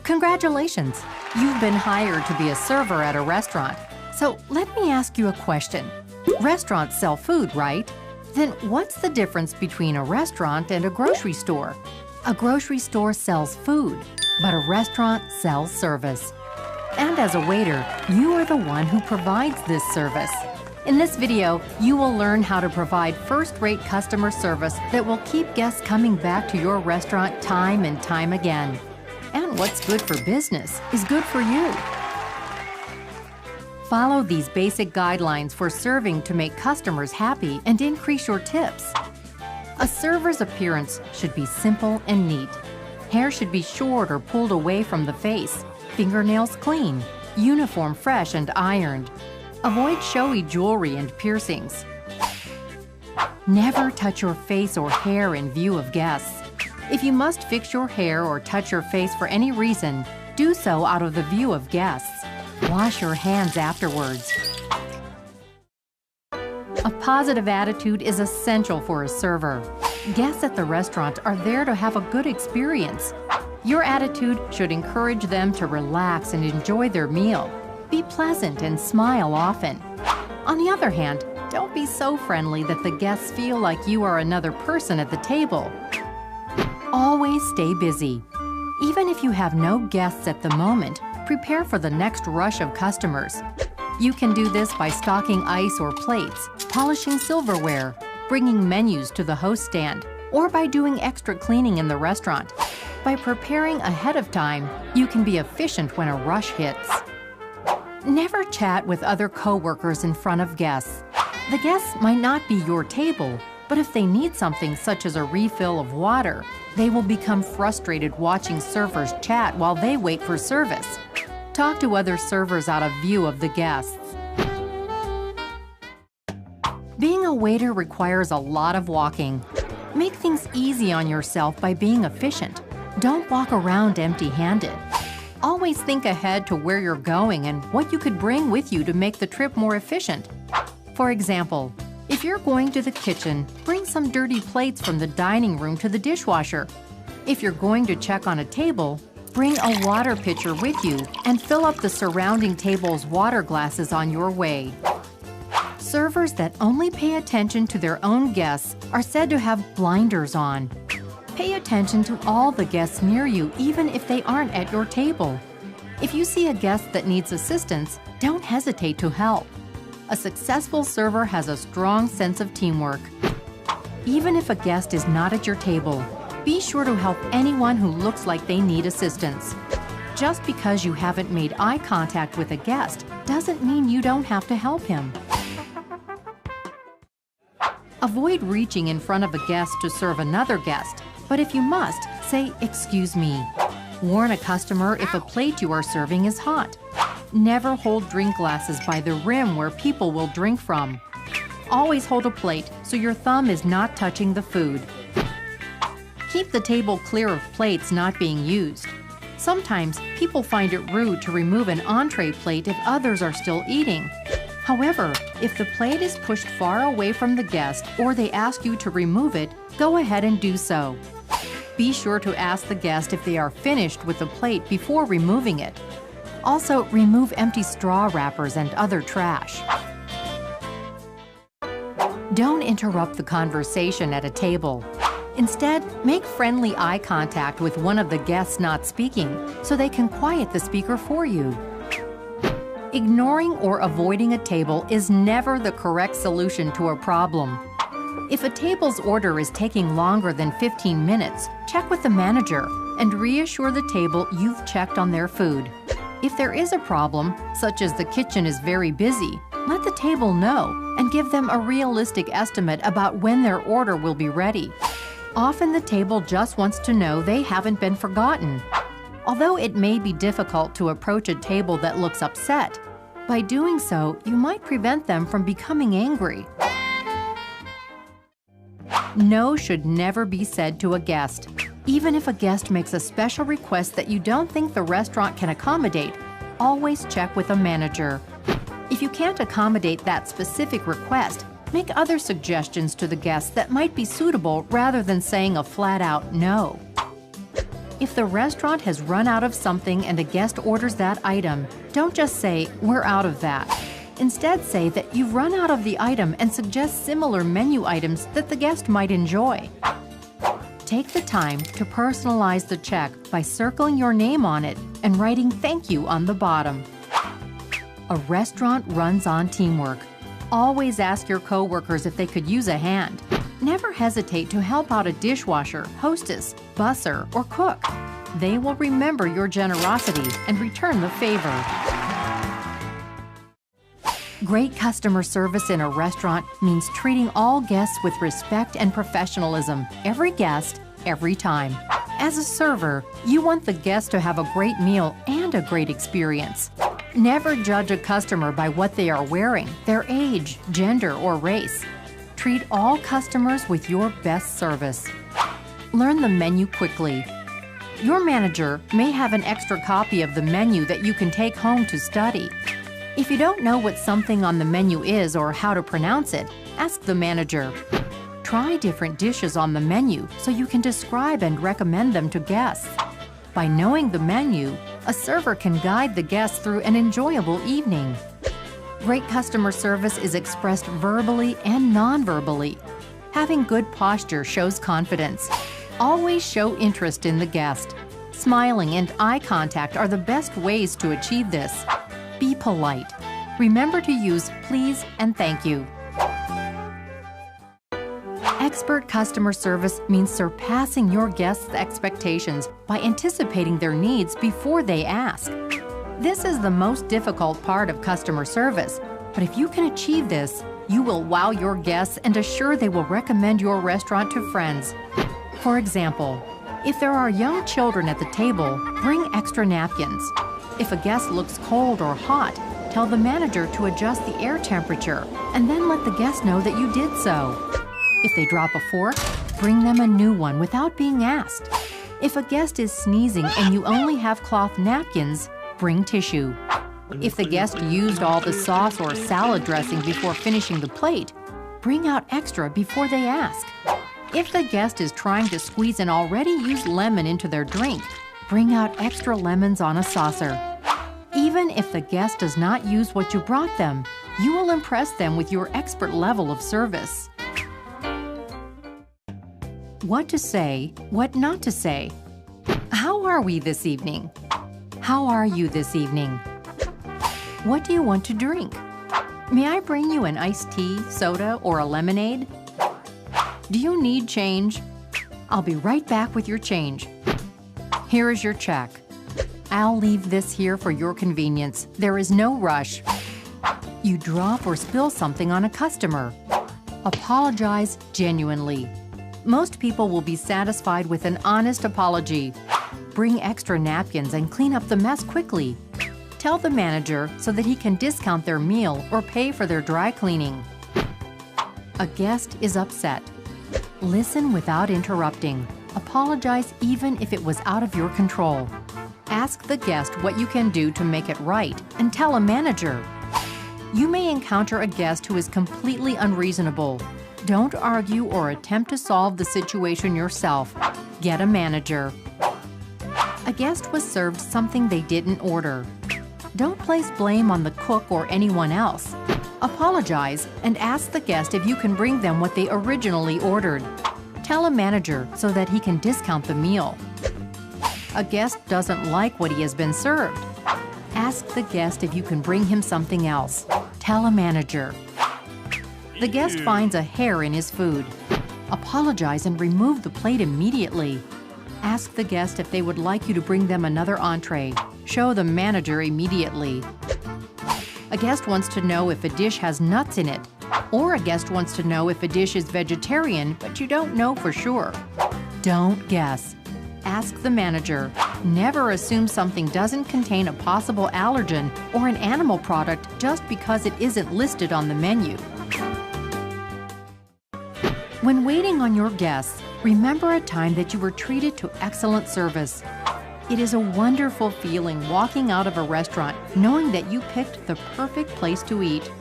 Congratulations! You've been hired to be a server at a restaurant. So let me ask you a question. Restaurants sell food, right? Then what's the difference between a restaurant and a grocery store? A grocery store sells food, but a restaurant sells service. And as a waiter, you are the one who provides this service. In this video, you will learn how to provide first-rate customer service that will keep guests coming back to your restaurant time and time again. And what's good for business is good for you. Follow these basic guidelines for serving to make customers happy and increase your tips. A server's appearance should be simple and neat. Hair should be short or pulled away from the face. Fingernails clean. Uniform fresh and ironed. Avoid showy jewelry and piercings. Never touch your face or hair in view of guests. If you must fix your hair or touch your face for any reason, do so out of the view of guests. Wash your hands afterwards. A positive attitude is essential for a server. Guests at the restaurant are there to have a good experience. Your attitude should encourage them to relax and enjoy their meal. Be pleasant and smile often. On the other hand, don't be so friendly that the guests feel like you are another person at the table. Always stay busy. Even if you have no guests at the moment, prepare for the next rush of customers. You can do this by stocking ice or plates, polishing silverware, bringing menus to the host stand, or by doing extra cleaning in the restaurant. By preparing ahead of time, you can be efficient when a rush hits. Never chat with other coworkers in front of guests. The guests might not be your table, but if they need something such as a refill of water, they will become frustrated watching servers chat while they wait for service. Talk to other servers out of view of the guests. Being a waiter requires a lot of walking. Make things easy on yourself by being efficient. Don't walk around empty-handed. Always think ahead to where you're going and what you could bring with you to make the trip more efficient. For example, if you're going to the kitchen, bring some dirty plates from the dining room to the dishwasher. If you're going to check on a table, bring a water pitcher with you and fill up the surrounding table's water glasses on your way. Servers that only pay attention to their own guests are said to have blinders on. Pay attention to all the guests near you, even if they aren't at your table. If you see a guest that needs assistance, don't hesitate to help. A successful server has a strong sense of teamwork. Even if a guest is not at your table, be sure to help anyone who looks like they need assistance. Just because you haven't made eye contact with a guest doesn't mean you don't have to help him. Avoid reaching in front of a guest to serve another guest, but if you must, say, "Excuse me." Warn a customer if a plate you are serving is hot. Never hold drink glasses by the rim where people will drink from. Always hold a plate so your thumb is not touching the food. Keep the table clear of plates not being used. Sometimes people find it rude to remove an entree plate if others are still eating. However, if the plate is pushed far away from the guest or they ask you to remove it, go ahead and do so. Be sure to ask the guest if they are finished with the plate before removing it. Also, remove empty straw wrappers and other trash. Don't interrupt the conversation at a table. Instead, make friendly eye contact with one of the guests not speaking so they can quiet the speaker for you. Ignoring or avoiding a table is never the correct solution to a problem. If a table's order is taking longer than 15 minutes, check with the manager and reassure the table you've checked on their food. If there is a problem, such as the kitchen is very busy, let the table know and give them a realistic estimate about when their order will be ready. Often the table just wants to know they haven't been forgotten. Although it may be difficult to approach a table that looks upset, by doing so, you might prevent them from becoming angry. No should never be said to a guest. Even if a guest makes a special request that you don't think the restaurant can accommodate, always check with a manager. If you can't accommodate that specific request, make other suggestions to the guests that might be suitable rather than saying a flat-out no. If the restaurant has run out of something and a guest orders that item, don't just say, "We're out of that." Instead, say that you've run out of the item and suggest similar menu items that the guest might enjoy. Take the time to personalize the check by circling your name on it and writing "Thank you" on the bottom. A restaurant runs on teamwork. Always ask your coworkers if they could use a hand. Never hesitate to help out a dishwasher, hostess, busser, or cook. They will remember your generosity and return the favor. Great customer service in a restaurant means treating all guests with respect and professionalism, every guest, every time. As a server, you want the guest to have a great meal and a great experience. Never judge a customer by what they are wearing, their age, gender, or race. Treat all customers with your best service. Learn the menu quickly. Your manager may have an extra copy of the menu that you can take home to study. If you don't know what something on the menu is or how to pronounce it, ask the manager. Try different dishes on the menu so you can describe and recommend them to guests. By knowing the menu, a server can guide the guests through an enjoyable evening. Great customer service is expressed verbally and non-verbally. Having good posture shows confidence. Always show interest in the guest. Smiling and eye contact are the best ways to achieve this. Be polite. Remember to use "please" and "thank you." Expert customer service means surpassing your guests' expectations by anticipating their needs before they ask. This is the most difficult part of customer service, but if you can achieve this, you will wow your guests and assure they will recommend your restaurant to friends. For example, if there are young children at the table, bring extra napkins. If a guest looks cold or hot, tell the manager to adjust the air temperature and then let the guest know that you did so. If they drop a fork, bring them a new one without being asked. If a guest is sneezing and you only have cloth napkins, bring tissue. If the guest used all the sauce or salad dressing before finishing the plate, bring out extra before they ask. If the guest is trying to squeeze an already used lemon into their drink, bring out extra lemons on a saucer. Even if the guest does not use what you brought them, you will impress them with your expert level of service. What to say, what not to say. How are we this evening? How are you this evening? What do you want to drink? May I bring you an iced tea, soda, or a lemonade? Do you need change? I'll be right back with your change. Here is your check. I'll leave this here for your convenience. There is no rush. You drop or spill something on a customer. Apologize genuinely. Most people will be satisfied with an honest apology. Bring extra napkins and clean up the mess quickly. Tell the manager so that he can discount their meal or pay for their dry cleaning. A guest is upset. Listen without interrupting. Apologize even if it was out of your control. Ask the guest what you can do to make it right and tell a manager. You may encounter a guest who is completely unreasonable. Don't argue or attempt to solve the situation yourself. Get a manager. A guest was served something they didn't order. Don't place blame on the cook or anyone else. Apologize and ask the guest if you can bring them what they originally ordered. Tell a manager so that he can discount the meal. A guest doesn't like what he has been served. Ask the guest if you can bring him something else. Tell a manager. The guest finds a hair in his food. Apologize and remove the plate immediately. Ask the guest if they would like you to bring them another entree. Show the manager immediately. A guest wants to know if a dish has nuts in it, or a guest wants to know if a dish is vegetarian, but you don't know for sure. Don't guess. Ask the manager. Never assume something doesn't contain a possible allergen or an animal product just because it isn't listed on the menu. When waiting on your guests, remember a time that you were treated to excellent service. It is a wonderful feeling walking out of a restaurant knowing that you picked the perfect place to eat.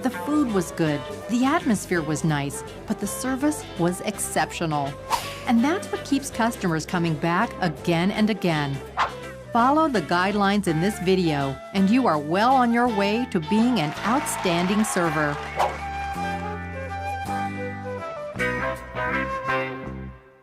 The food was good, the atmosphere was nice, but the service was exceptional. And that's what keeps customers coming back again and again. Follow the guidelines in this video, and you are well on your way to being an outstanding server.